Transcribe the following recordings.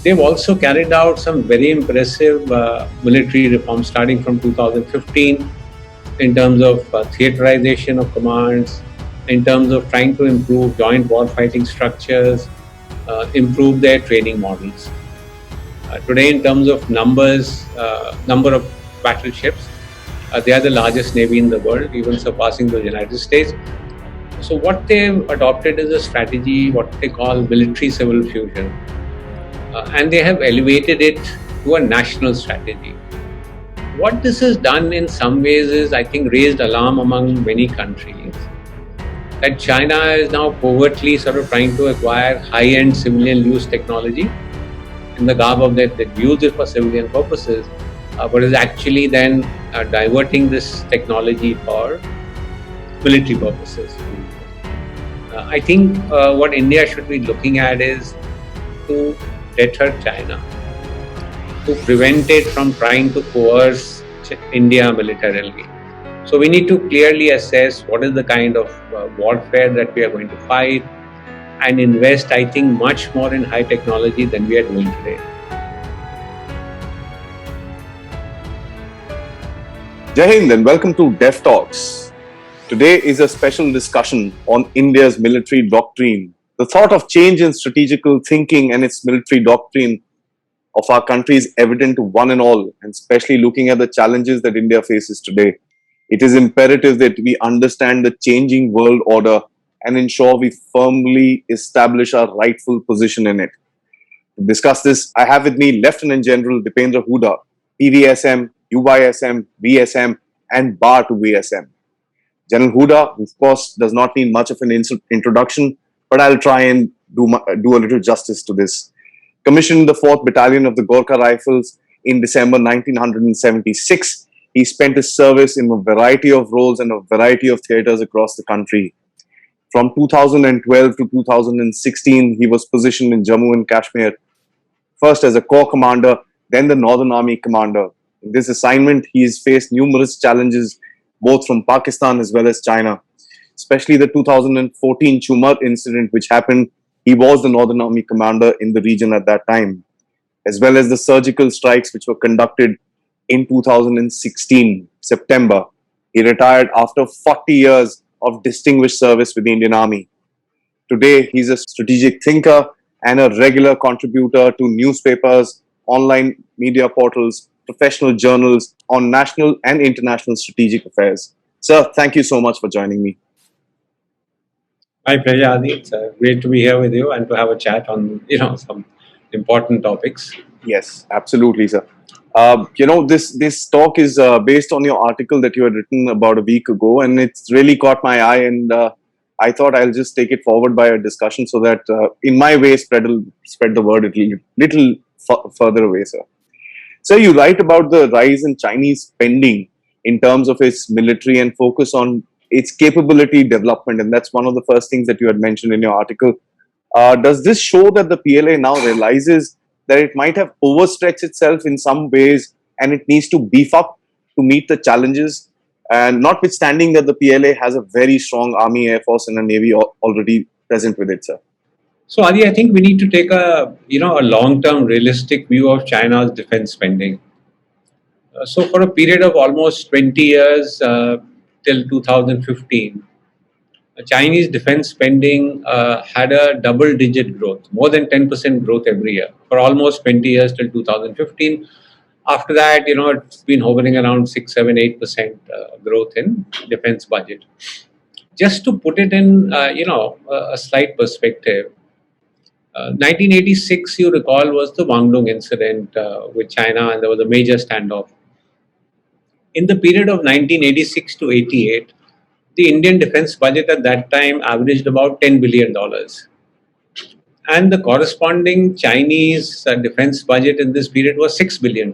They've also carried out some very impressive military reforms starting from 2015 in terms of theaterization of commands, in terms of trying to improve joint warfighting structures, improve their training models. Today, in terms of number of battleships, they are the largest navy in the world, even surpassing the United States. So what they've adopted is a strategy, what they call military-civil fusion. And they have elevated it to a national strategy. What this has done in some ways is, I think, raised alarm among many countries that China is now covertly sort of trying to acquire high-end civilian use technology in the garb of that they use it for civilian purposes, but is actually then diverting this technology for military purposes. I think what India should be looking at is to deter China, to prevent it from trying to coerce India militarily. So we need to clearly assess what is the kind of warfare that we are going to fight and invest, I think, much more in high technology than we are doing today. Jai Hind and welcome to Dev Talks. Today is a special discussion on India's military doctrine. The thought of change in strategical thinking and its military doctrine of our country is evident to one and all, and especially looking at the challenges that India faces today. It is imperative that we understand the changing world order and ensure we firmly establish our rightful position in it. To discuss this, I have with me Lt Gen Deependra Hooda, PVSM, UYSM, VSM, and Bar to VSM. General Hooda, of course, does not need much of an introduction, but I'll try and do a little justice to this. Commissioned the 4th Battalion of the Gorkha Rifles in December 1976, he spent his service in a variety of roles and a variety of theatres across the country. From 2012 to 2016, he was positioned in Jammu and Kashmir, first as a Corps Commander, then the Northern Army Commander. In this assignment, he has faced numerous challenges, both from Pakistan as well as China. Especially the 2014 Chumar incident, which happened, he was the Northern Army Commander in the region at that time, as well as the surgical strikes which were conducted in 2016, September. He retired after 40 years of distinguished service with the Indian Army. Today, he's a strategic thinker and a regular contributor to newspapers, online media portals, professional journals on national and international strategic affairs. Sir, thank you so much for joining me. My pleasure, Adi. It's great to be here with you and to have a chat on, some important topics. Yes, absolutely, sir. This talk is based on your article that you had written about a week ago, and it's really caught my eye. And I thought I'll just take it forward by a discussion so that, in my way, spread the word a little further away, sir. So you write about the rise in Chinese spending in terms of its military and focus on its capability development, and that's one of the first things that you had mentioned in your article. Does this show that the PLA now realizes that it might have overstretched itself in some ways and it needs to beef up to meet the challenges? And notwithstanding that the PLA has a very strong Army, Air Force and a Navy already present with it, sir. So, Adi, I think we need to take a long-term realistic view of China's defense spending. So for a period of almost 20 years, till 2015, Chinese defense spending had a double-digit growth, more than 10% growth every year for almost 20 years till 2015. After that, it's been hovering around 6, 7, 8% growth in defense budget. Just to put it in, a slight perspective, 1986, you recall, was the Guangdong incident with China, and there was a major standoff. In the period of 1986 to 88, the Indian defense budget at that time averaged about $10 billion. And the corresponding Chinese defense budget in this period was $6 billion.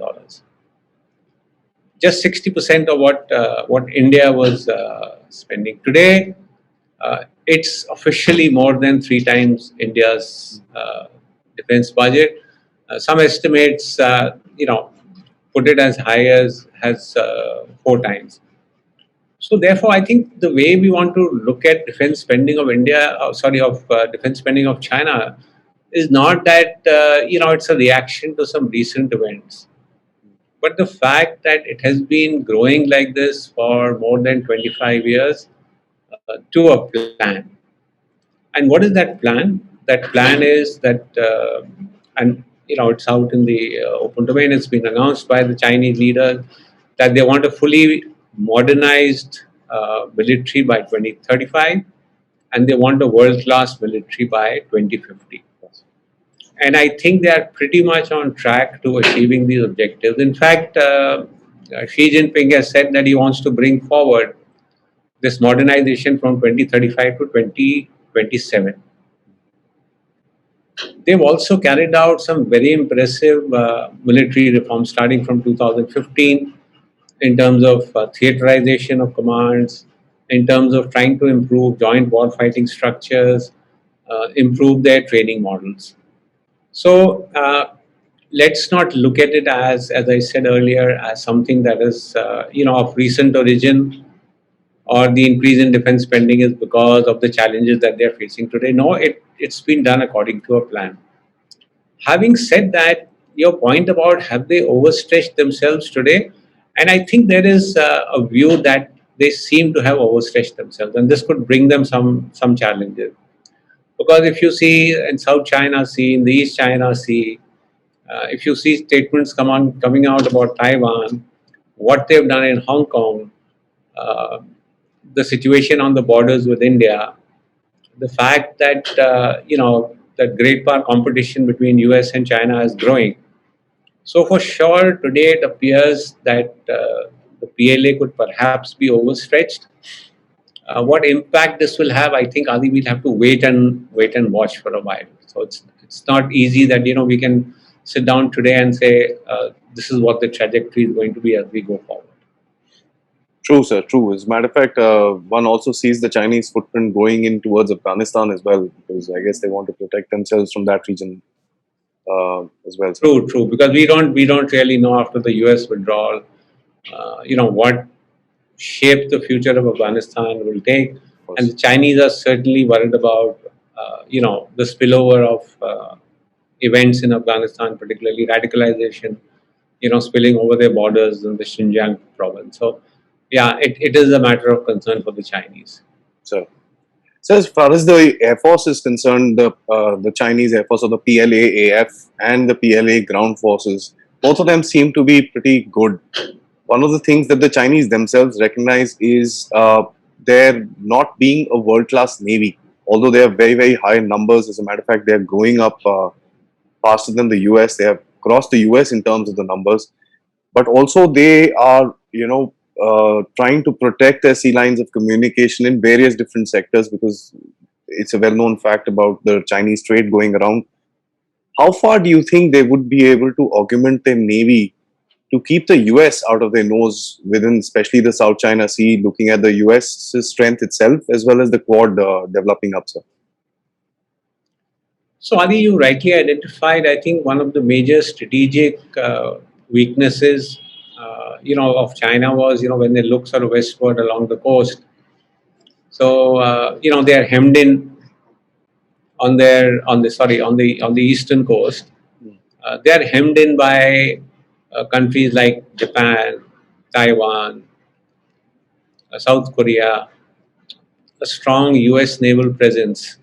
Just 60% of what India was spending. Today, it's officially more than 3 times India's defense budget. Some estimates, put it as high as 4 times. So therefore, I think the way we want to look at defense spending of defense spending of China is not that it's a reaction to some recent events, but the fact that it has been growing like this for more than 25 years to a plan. And what is that plan? That plan is that, and it's out in the open domain. It's been announced by the Chinese leaders that they want a fully modernized military by 2035, and they want a world-class military by 2050. And I think they are pretty much on track to achieving these objectives. In fact, Xi Jinping has said that he wants to bring forward this modernization from 2035 to 2027. They've also carried out some very impressive military reforms starting from 2015 in terms of theaterization of commands, in terms of trying to improve joint warfighting structures, improve their training models. So let's not look at it as I said earlier, as something that is of recent origin, or the increase in defense spending is because of the challenges that they are facing today. No, it's been done according to a plan. Having said that, your point about have they overstretched themselves today, and I think there is a view that they seem to have overstretched themselves, and this could bring them some challenges. Because if you see in South China Sea, in the East China Sea, if you see statements coming out about Taiwan, what they've done in Hong Kong, uh, the situation on the borders with India, the fact that that great power competition between US and China is growing. So for sure, today it appears that the PLA could perhaps be overstretched. What impact this will have, I think, Adi, we'll have to wait and watch for a while. So it's not easy that we can sit down today and say this is what the trajectory is going to be as we go forward. True, sir. True. As a matter of fact, one also sees the Chinese footprint going in towards Afghanistan as well, because I guess they want to protect themselves from that region as well. Sir. True. Because we don't really know after the US withdrawal, what shape the future of Afghanistan will take, and the Chinese are certainly worried about, the spillover of events in Afghanistan, particularly radicalization, spilling over their borders in the Xinjiang province. So, yeah, it is a matter of concern for the Chinese. So as far as the Air Force is concerned, the Chinese Air Force, or the PLA-AF and the PLA ground forces, both of them seem to be pretty good. One of the things that the Chinese themselves recognize is there not being a world-class navy. Although they have very, very high numbers, as a matter of fact, they are growing up faster than the US. They have crossed the US in terms of the numbers, but also they are, trying to protect their sea lines of communication in various different sectors, because it's a well-known fact about the Chinese trade going around. How far do you think they would be able to augment their navy to keep the US out of their nose within, especially the South China Sea, looking at the US's strength itself as well as the Quad developing up, sir? So, Adi, you rightly identified, I think, one of the major strategic weaknesses, of China was, when they look sort of westward along the coast. So, they are hemmed in on the eastern coast. They are hemmed in by countries like Japan, Taiwan, South Korea, a strong US naval presence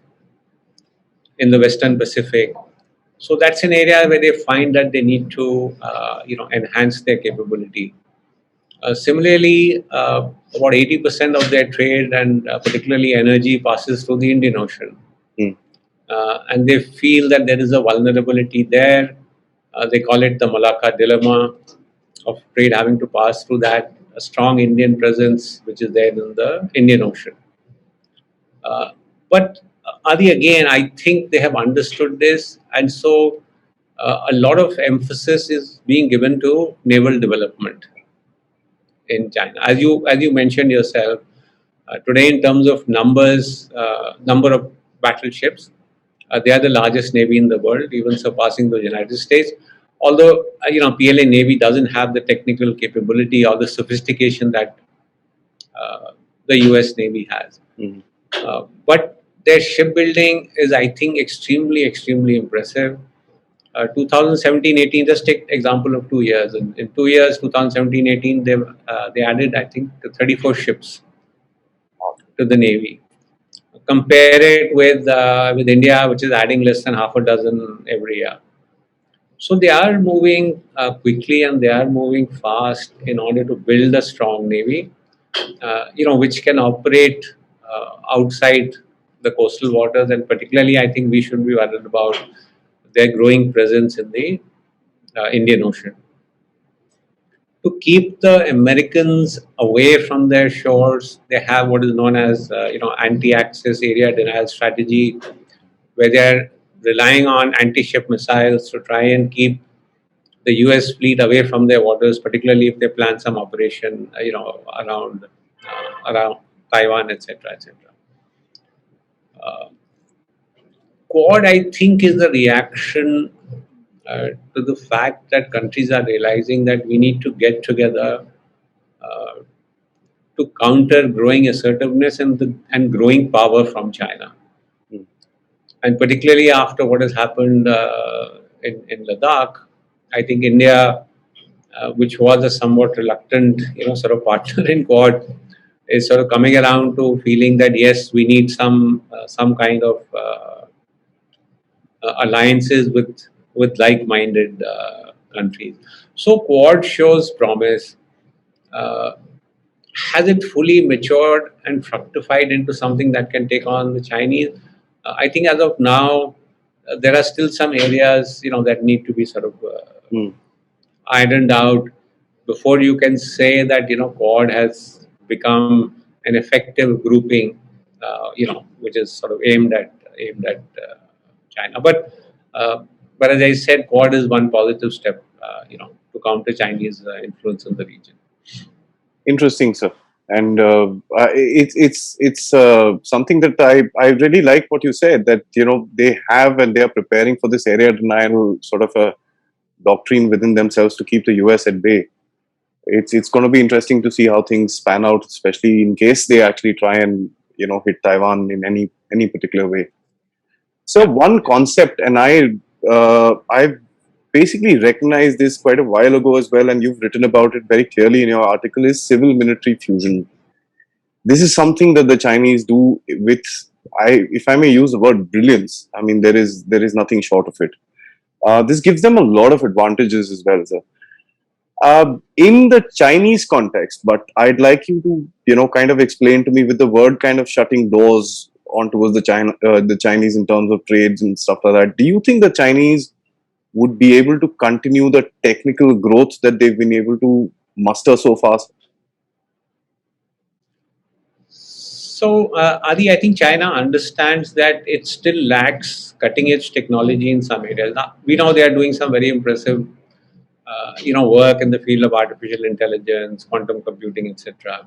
in the Western Pacific. So that's an area where they find that they need to, enhance their capability. Similarly, about 80% of their trade and particularly energy passes through the Indian Ocean. Mm. And they feel that there is a vulnerability there. They call it the Malacca dilemma of trade having to pass through that, a strong Indian presence which is there in the Indian Ocean. But Adi, again, I think they have understood this, and so a lot of emphasis is being given to naval development in China. As you mentioned yourself, today in terms of number of battleships, they are the largest navy in the world, even surpassing the United States. Although PLA Navy doesn't have the technical capability or the sophistication that the US Navy has. Mhm. But Their shipbuilding is, I think, extremely impressive. 2017-18, just take example of 2 years. In 2 years, 2017-18, they added, I think, 34 ships to the Navy. Compare it with India, which is adding less than half a dozen every year. So they are moving quickly and they are moving fast in order to build a strong navy, which can operate outside the coastal waters. And particularly, I think we should be worried about their growing presence in the Indian Ocean. To keep the Americans away from their shores, they have what is known as anti-access area denial strategy, where they are relying on anti-ship missiles to try and keep the U.S. fleet away from their waters, particularly if they plan some operation, around Taiwan, etc., etc. Uh, Quad, I think, is the reaction to the fact that countries are realizing that we need to get together uh, to counter growing assertiveness and growing power from China. Mm. And particularly after what has happened in Ladakh, I think India, which was a somewhat reluctant, sort of partner in Quad, is sort of coming around to feeling that yes, we need some kind of alliances with like-minded countries. So Quad shows promise. Uh, has it fully matured and fructified into something that can take on the Chinese? I think as of now, there are still some areas that need to be sort of Mm. ironed out before you can say that Quad has become an effective grouping, which is sort of aimed at China. But as I said, Quad is one positive step, to counter Chinese influence in the region. Interesting, sir. And it's something that I really like what you said, that they have and they are preparing for this area denial sort of a doctrine within themselves to keep the US at bay. It's going to be interesting to see how things pan out, especially in case they actually try and hit Taiwan in any particular way. So Yeah. one concept, and I basically recognized this quite a while ago as well, and you've written about it very clearly in your article, is civil military fusion. This is something that the Chinese do with, if I may use the word, brilliance. I mean, there is nothing short of it. This gives them a lot of advantages as well, sir. In the Chinese context, but I'd like you to, kind of explain to me with the word kind of shutting doors on towards the Chinese in terms of trades and stuff like that. Do you think the Chinese would be able to continue the technical growth that they've been able to muster so fast? So, Adi, I think China understands that it still lacks cutting edge technology in some areas. Now, we know they are doing some very impressive, work in the field of artificial intelligence, quantum computing, etc.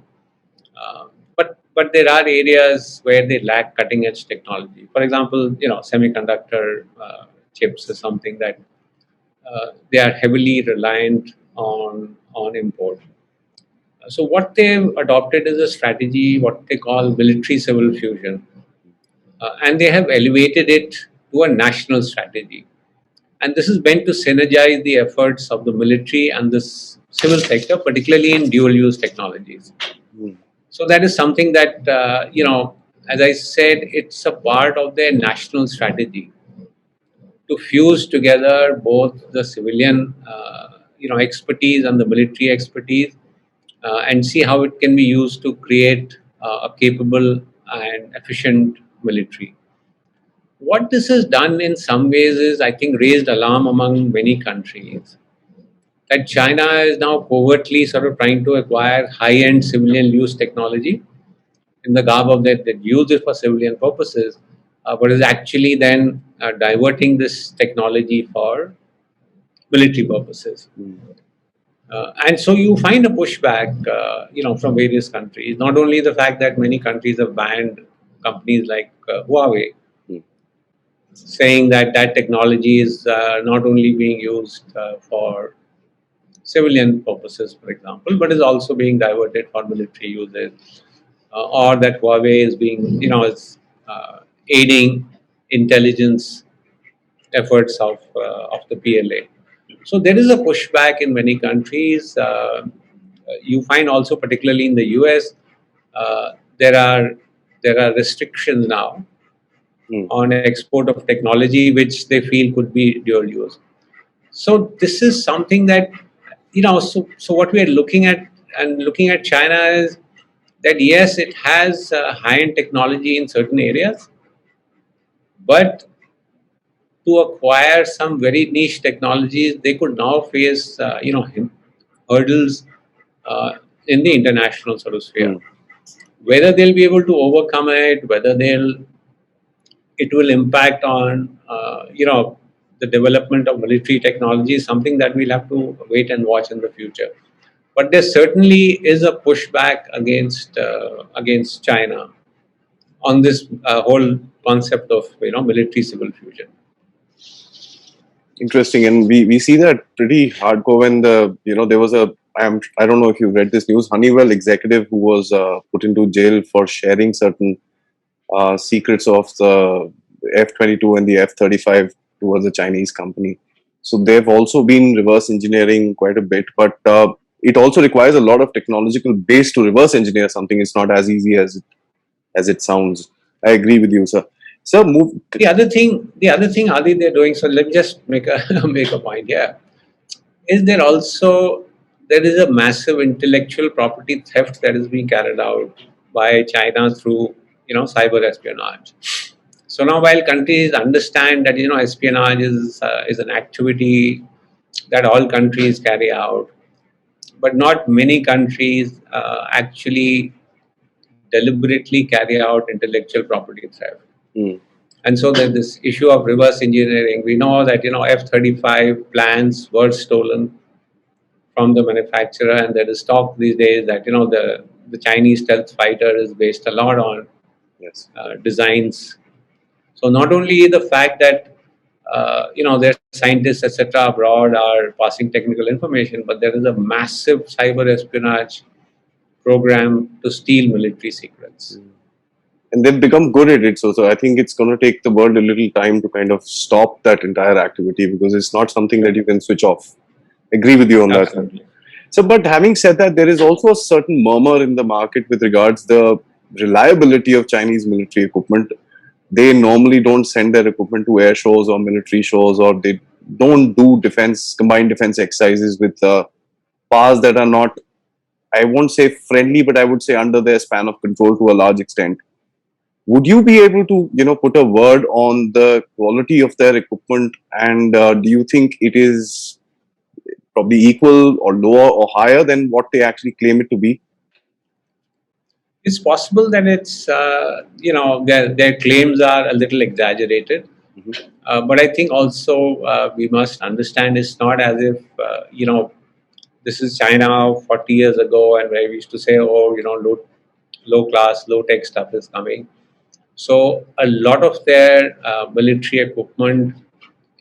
But there are areas where they lack cutting edge technology. For example, semiconductor chips is something that they are heavily reliant on import. So what they've adopted is a strategy, what they call military civil fusion, and they have elevated it to a national strategy. And this is meant to synergize the efforts of the military and the civil sector, particularly in dual use technologies. Hmm. So that is something that, as I said, it's a part of their national strategy to fuse together both the civilian, expertise and the military expertise, and see how it can be used to create a capable and efficient military. What this has done in some ways is, I think, raised alarm among many countries that China is now covertly sort of trying to acquire high-end civilian use technology in the garb of that use it for civilian purposes, but is actually then diverting this technology for military purposes. Hmm. And so you find a pushback, from various countries. Not only the fact that many countries have banned companies like Huawei, Hmm. saying that that technology is not only being used for civilian purposes, for example, but is also being diverted for military uses, or that Huawei is being, is aiding intelligence efforts of the PLA. So there is a pushback in many countries. You find also, particularly in the US, uh, there are there are restrictions now Hmm. on export of technology which they feel could be dual use. So this is something that, so what we are looking at, and looking at China, is that yes, it has high-end technology in certain areas, but to acquire some very niche technologies, they could now face hurdles in the international sort of sphere. Hmm. Whether they'll be able to overcome it, whether it will impact on the development of military technology, is something that we'll have to wait and watch in the future. But there certainly is a pushback against China on this whole concept of military civil fusion. Interesting, and we see that pretty hardcore when there was I don't know if you read this news, Honeywell executive who was put into jail for sharing certain secrets of the F-22 and the F-35 towards a Chinese company. So they've also been reverse engineering quite a bit, but it also requires a lot of technological base to reverse engineer something. It's not as easy as it sounds. I agree with you, sir. Sir, move. The other thing, Adi, they're doing. So let me just make a make a point here. Is there is a massive intellectual property theft that is being carried out by China through cyber espionage. So now, while countries understand that espionage is an activity that all countries carry out, but not many countries actually deliberately carry out intellectual property theft. Hmm. And so there's this issue of reverse engineering. We know that F-35 plans were stolen from the manufacturer, and there is talk these days that the Chinese stealth fighter is based a lot on Yes. designs. So not only the fact that their scientists etc. abroad are passing technical information, but there is a massive cyber espionage program to steal military secrets. And they've become good at it. So I think it's going to take the world a little time to kind of stop that entire activity because it's not something that you can switch off. Agree with you on that. Absolutely. So, but having said that, there is also a certain murmur in the market with regards the reliability of Chinese military equipment. They normally don't send their equipment to air shows or military shows, or they don't do combined defense exercises with powers that are not, I won't say friendly, but I would say under their span of control to a large extent. Would you be able to, put a word on the quality of their equipment, and do you think it is probably equal or lower or higher than what they actually claim it to be? It's possible that it's their claims are a little exaggerated, Mhm. but I think also we must understand it's not as if this is China 40 years ago, and where we used to say, oh, low class, low tech stuff is coming. So a lot of their military equipment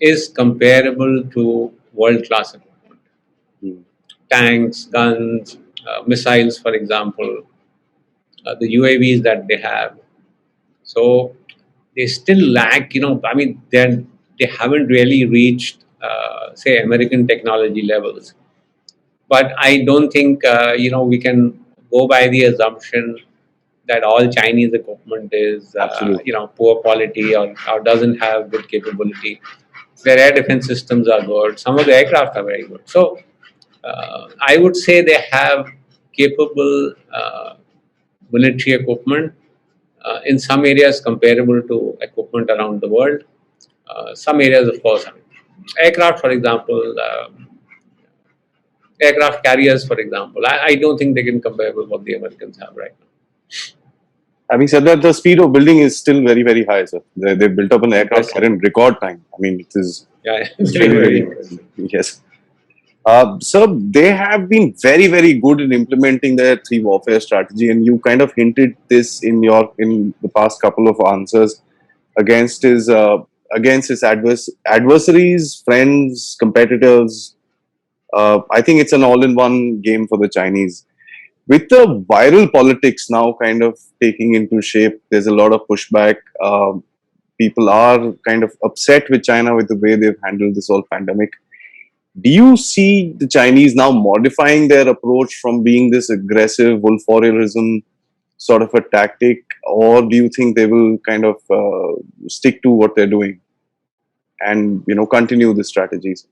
is comparable to world class equipment, Mm. tanks, guns, missiles, for example, the UAVs that they have. So they still lack, I mean, they haven't really reached, say, American technology levels. But I don't think, we can go by the assumption that all Chinese equipment is, Absolutely. poor quality, or doesn't have good capability. Their air defense systems are good. Some of the aircraft are very good. So I would say they have capable military equipment, in some areas comparable to equipment around the world. Some areas, of course, I mean, aircraft, for example, aircraft carriers, for example, I don't think they can compare with what the Americans have right now. Having said that, the speed of building is still very, very high, sir. They built up an aircraft Impressive. carrier in record time. I mean, it is Yeah, very, very, very very impressive. impressive. Yes. So they have been very, very good in implementing their three warfare strategy, and you kind of hinted this in the past couple of answers against his adversaries, friends, competitors. I think it's an all-in-one game for the Chinese. With the viral politics now kind of taking into shape, there's a lot of pushback. People are kind of upset with China with the way they've handled this whole pandemic. Do you see the Chinese now modifying their approach from being this aggressive wolf warriorism sort of a tactic, or do you think they will kind of stick to what they're doing and continue the strategies?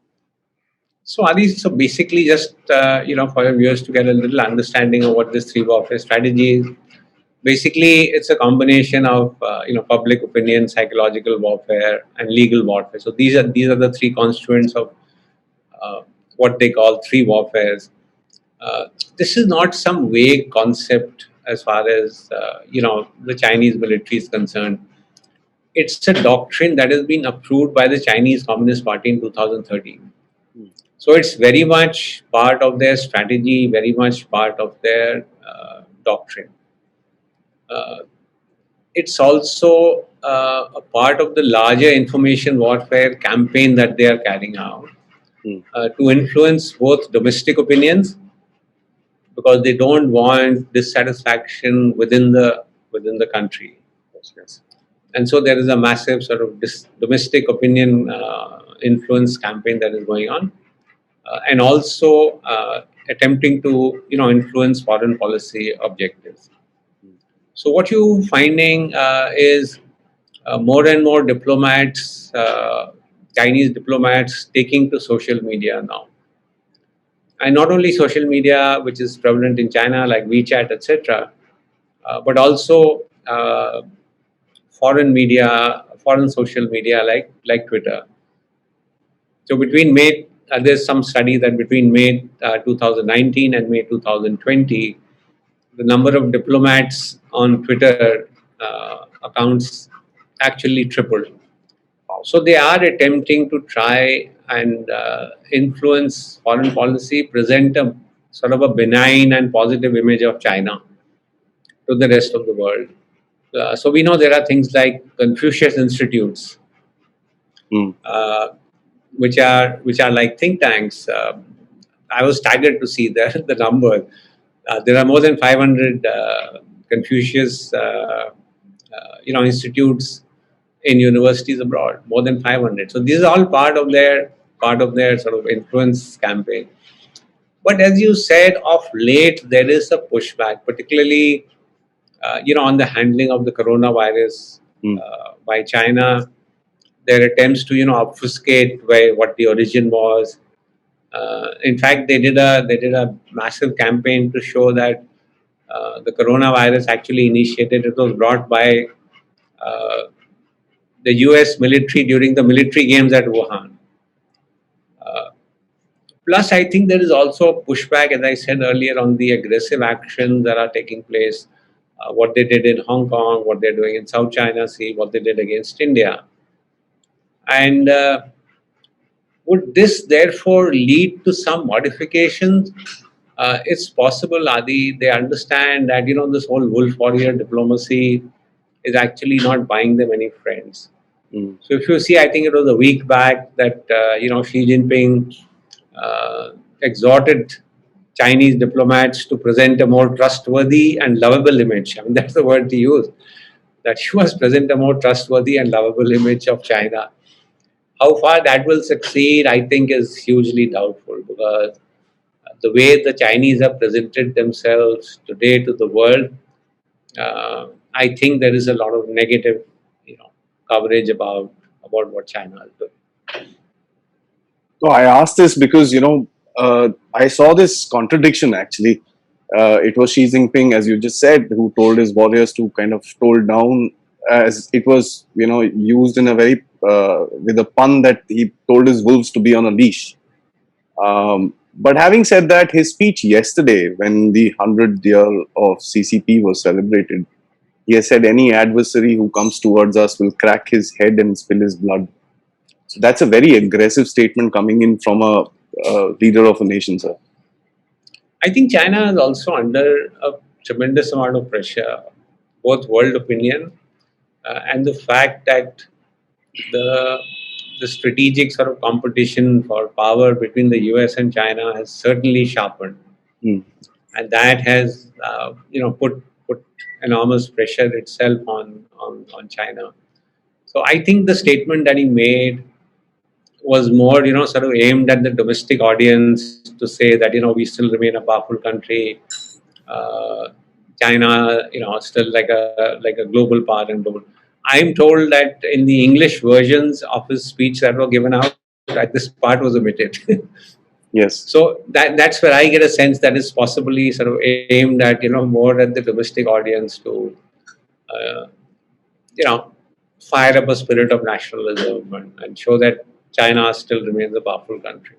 So Adi, so basically just for your viewers to get a little understanding of what this three warfare strategy is. Basically, it's a combination of public opinion, psychological warfare, and legal warfare. So these are the three constituents of uh, what they call three warfares. Uh, this is not some vague concept as far as the Chinese military is concerned. It's a doctrine that has been approved by the Chinese Communist Party in 2013. So it's very much part of their strategy, very much part of their doctrine. Uh, it's also a part of the larger information warfare campaign that they are carrying out to influence both domestic opinions, because they don't want dissatisfaction within the country. Yes, yes. And so there is a massive sort of domestic opinion influence campaign that is going on, and also attempting to influence foreign policy objectives. So what you finding is more and more diplomats, Chinese diplomats, taking to social media now, and not only social media, which is prevalent in China like WeChat, etc., but also foreign media, foreign social media like Twitter. So between May, there's some study that between May 2019 and May 2020, the number of diplomats on Twitter accounts actually tripled. So they are attempting to try and influence foreign policy, present a sort of a benign and positive image of China to the rest of the world. So we know there are things like Confucius institutes, uh, which are like think tanks. I was staggered to see the number. There are more than 500 Confucius, institutes in universities abroad. More than 500. So these are all part of their sort of influence campaign. But as you said, of late there is a pushback, particularly on the handling of the coronavirus by China. Their attempts to obfuscate what the origin was. In fact, they did a massive campaign to show that the coronavirus actually initiated. It was brought by uh, the U.S. military during the military games at Wuhan. Uh, Plus, I think there is also pushback, as I said earlier, on the aggressive actions that are taking place. What they did in Hong Kong, what they're doing in South China Sea, what they did against India, and would this therefore lead to some modifications? It's possible, Adi. They understand that this whole wolf warrior diplomacy is actually not buying them any friends. So if you see, I think it was a week back that Xi Jinping exhorted Chinese diplomats to present a more trustworthy and lovable image. I mean, that's the word he used. That you must present a more trustworthy and lovable image of China. How far that will succeed, I think, is hugely doubtful, because the way the Chinese have presented themselves today to the world, I think there is a lot of negative, coverage about what China is doing. So I asked this because I saw this contradiction actually. It was Xi Jinping, as you just said, who told his warriors to kind of tone down, as it was used in a very with a pun that he told his wolves to be on a leash. But having said that, his speech yesterday, when the 100th year of CCP was celebrated, he has said any adversary who comes towards us will crack his head and spill his blood. So that's a very aggressive statement coming in from a leader of a nation, sir. I think China is also under a tremendous amount of pressure, both world opinion and the fact that the the strategic sort of competition for power between the US and China has certainly sharpened, Mm. and that has put enormous pressure itself on China. So I think the statement that he made was more, sort of aimed at the domestic audience to say that, we still remain a powerful country. Uh, China, still like a global power and global. I'm told that in the English versions of his speech that were given out, that this part was omitted. Yes. So that's where I get a sense that is possibly sort of aimed at, more at the domestic audience to, uh, you know, fire up a spirit of nationalism and show that China still remains a powerful country.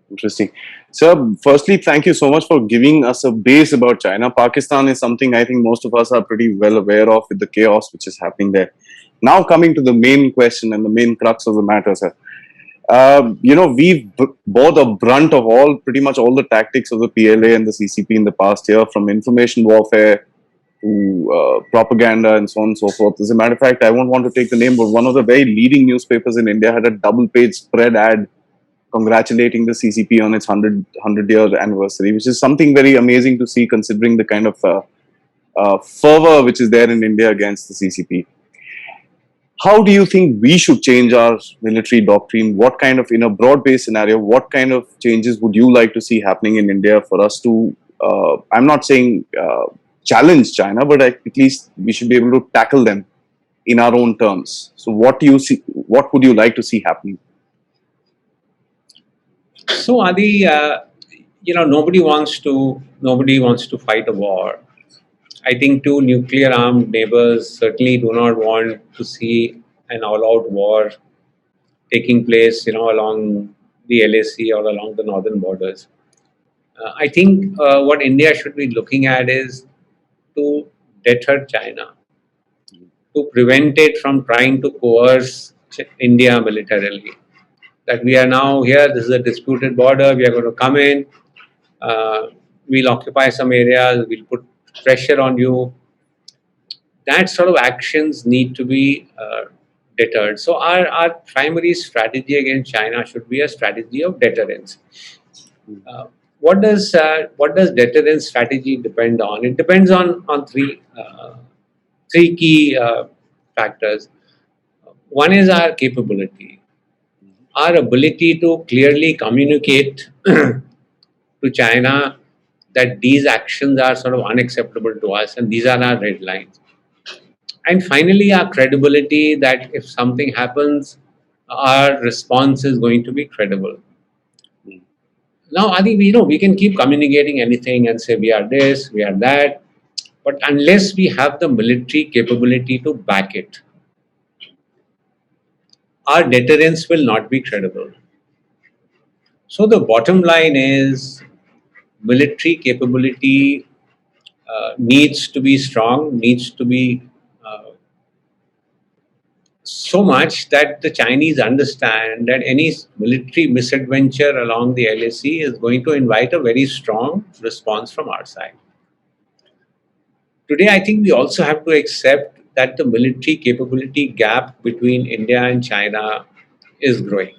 Interesting. So, firstly, thank you so much for giving us a base about China. Pakistan is something I think most of us are pretty well aware of with the chaos which is happening there. Now, coming to the main question and the main crux of the matter, sir. We've bore the brunt of pretty much all the tactics of the PLA and the CCP in the past year, from information warfare to propaganda and so on and so forth. As a matter of fact, I won't want to take the name, but one of the very leading newspapers in India had a double-page spread ad congratulating the CCP on its 100-year anniversary, which is something very amazing to see considering the kind of fervor which is there in India against the CCP. How do you think we should change our military doctrine? What kind of, in a broad-based scenario, what kind of changes would you like to see happening in India for us to, I'm not saying challenge China, but at least we should be able to tackle them in our own terms. So what do you see, what would you like to see happening? So Adi, nobody wants to fight a war. I think two nuclear armed neighbors certainly do not want to see an all-out war taking place, along the LAC or along the northern borders. I think what India should be looking at is to deter China, to prevent it from trying to coerce India militarily. That we are now here, this is a disputed border, we are going to come in, we'll occupy some areas, we'll put pressure on you. That sort of actions need to be deterred. So our primary strategy against China should be a strategy of deterrence. Uh, what does deterrence strategy depend on? It depends on three key factors. One is our capability, our ability to clearly communicate to China that these actions are sort of unacceptable to us and these are our red lines. And finally, our credibility that if something happens, our response is going to be credible. Now, I think we can keep communicating anything and say we are this, we are that, but unless we have the military capability to back it, our deterrence will not be credible. So the bottom line is military capability needs to be strong, needs to be so much that the Chinese understand that any military misadventure along the LAC is going to invite a very strong response from our side. Today, I think we also have to accept that the military capability gap between India and China is growing.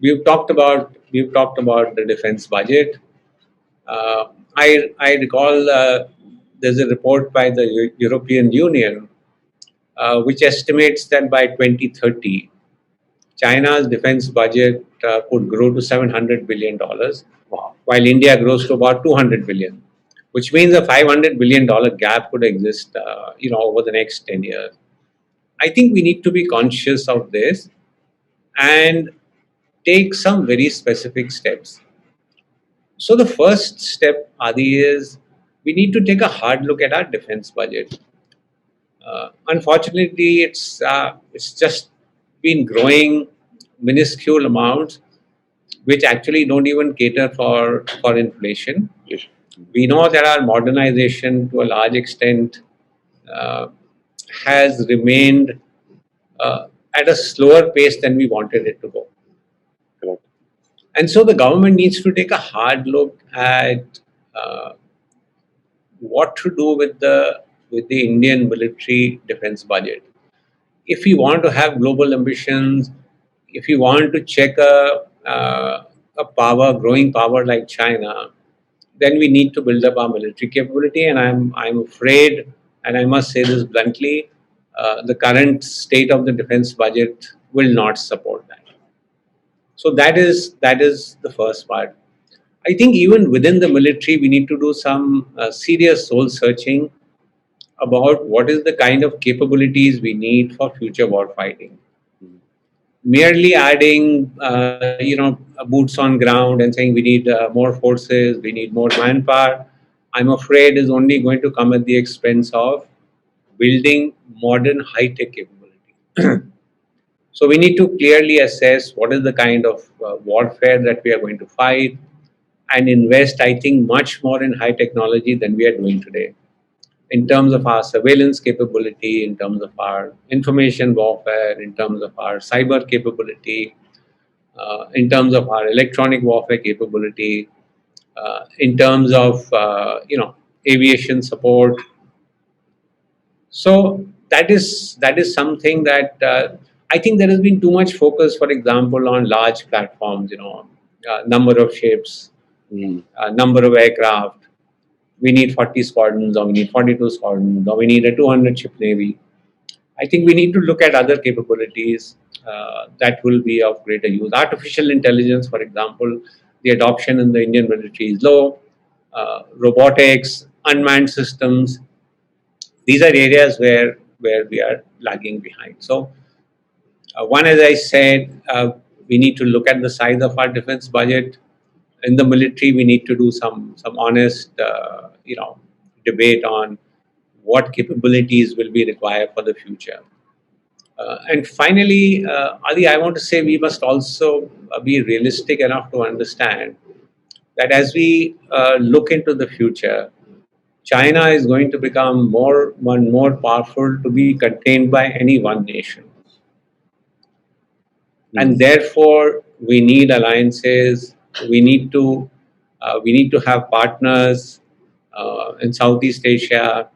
We've talked about the defense budget. I recall there's a report by the European Union which estimates that by 2030, China's defense budget could grow to $700 billion, while India grows to about $200 billion, which means a $500 billion gap could exist, over the next 10 years. I think we need to be conscious of this and take some very specific steps. So the first step, Adi, is we need to take a hard look at our defense budget. Unfortunately, it's just been growing minuscule amounts, which actually don't even cater for inflation. We know that our modernization, to a large extent, uh, has remained at a slower pace than we wanted it to go. Correct. And so the government needs to take a hard look at uh, what to do with the Indian military defense budget. If we want to have global ambitions, if we want to check a growing power like China, then we need to build up our military capability. And I'm afraid, and I must say this bluntly, the current state of the defense budget will not support that. So that is the first part. I think even within the military, we need to do some serious soul searching about what is the kind of capabilities we need for future war fighting. Merely adding, boots on ground and saying we need more forces, we need more manpower, I'm afraid is only going to come at the expense of building modern high-tech capability. So we need to clearly assess what is the kind of warfare that we are going to fight and invest, I think, much more in high technology than we are doing today. In terms of our surveillance capability, in terms of our information warfare, in terms of our cyber capability, in terms of our electronic warfare capability, in terms of aviation support. So that is something that I think there has been too much focus, for example, on large platforms. Number of ships, number of aircraft. We need 40 squadrons, or we need 42 squadrons, or we need a 200 ship navy. I think we need to look at other capabilities that will be of greater use. Artificial intelligence, for example, the adoption in the Indian military is low. Robotics, unmanned systems, these are areas where we are lagging behind. So, one, as I said, we need to look at the size of our defense budget. In the military, we need to do some honest, debate on what capabilities will be required for the future. And finally, Adi, I want to say we must also be realistic enough to understand that as we look into the future, China is going to become more powerful to be contained by any one nation, and therefore we need alliances. We need to have partners in Southeast Asia.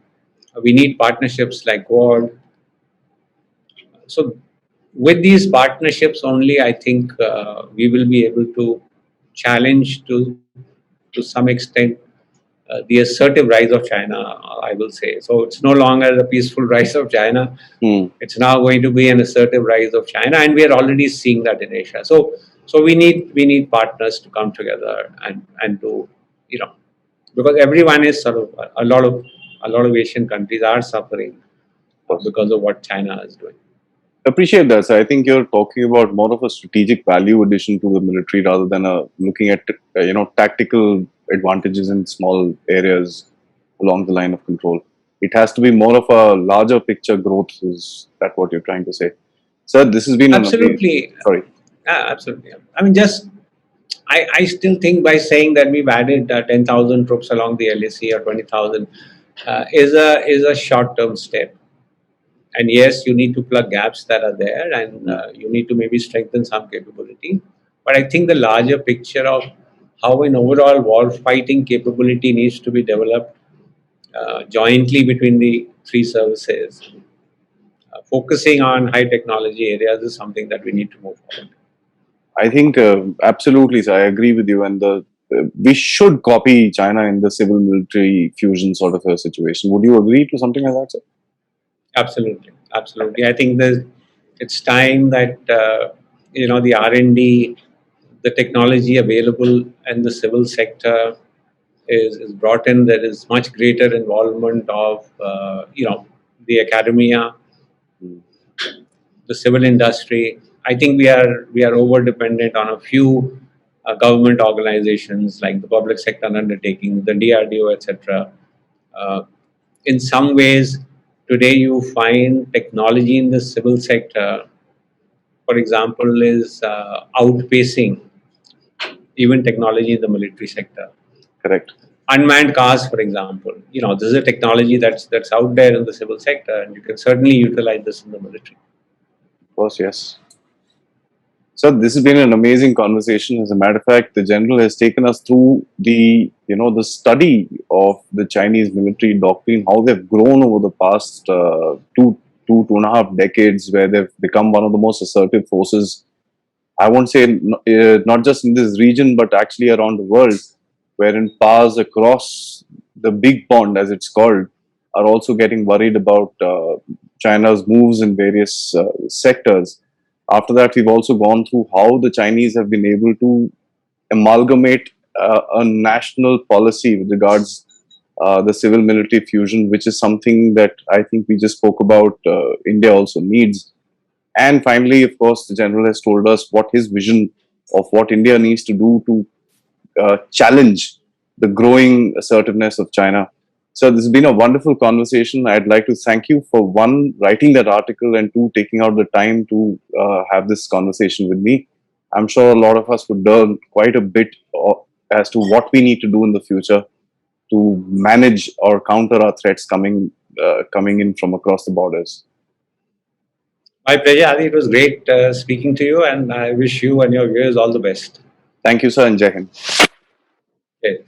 We need partnerships like Quad. So, with these partnerships only, I think we will be able to challenge to some extent the assertive rise of China, I will say. So it's no longer the peaceful rise of China. It's now going to be an assertive rise of China, and we are already seeing that in Asia. So we need partners to come together and to, because everyone is sort of a lot of Asian countries are suffering because of what China is doing. Appreciate that. So I think you're talking about more of a strategic value addition to the military rather than looking at tactical advantages in small areas along the line of control. It has to be more of a larger picture growth. Is that what you're trying to say, sir? This has been Absolutely. Sorry. Absolutely. I mean, I still think by saying that we've added 10,000 troops along the LAC or 20,000 is a short-term step. And yes, you need to plug gaps that are there, and you need to maybe strengthen some capability. But I think the larger picture of how an overall war fighting capability needs to be developed jointly between the three services, focusing on high technology areas, is something that we need to move forward. I think absolutely, sir. I agree with you, and we should copy China in the civil military fusion sort of a situation. Would you agree to something like that, sir? Absolutely. I think it's time that the R&D, the technology available in the civil sector is brought in. There is much greater involvement of the academia, the civil industry. I think we are over dependent on a few government organizations like the public sector undertakings, the DRDO, etc. In some ways, today you find technology in the civil sector, for example, is outpacing even technology in the military sector. Correct. Unmanned cars, for example, this is a technology that's out there in the civil sector, and you can certainly utilize this in the military. Of course, yes. So this has been an amazing conversation. As a matter of fact, the general has taken us through the study of the Chinese military doctrine, how they've grown over the past two and a half decades, where they've become one of the most assertive forces. I won't say not just in this region, but actually around the world, wherein powers across the big pond, as it's called, are also getting worried about China's moves in various sectors. After that, we've also gone through how the Chinese have been able to amalgamate a national policy with regards the civil military fusion, which is something that I think we just spoke about. India also needs. And finally, of course, the general has told us what his vision of what India needs to do to challenge the growing assertiveness of China. So this has been a wonderful conversation. I'd like to thank you for one, writing that article, and two, taking out the time to have this conversation with me. I'm sure a lot of us would learn quite a bit as to what we need to do in the future to manage or counter our threats coming in from across the borders. My pleasure, Adi. It was great speaking to you, and I wish you and your viewers all the best. Thank you, sir, and Jai Hind. Okay.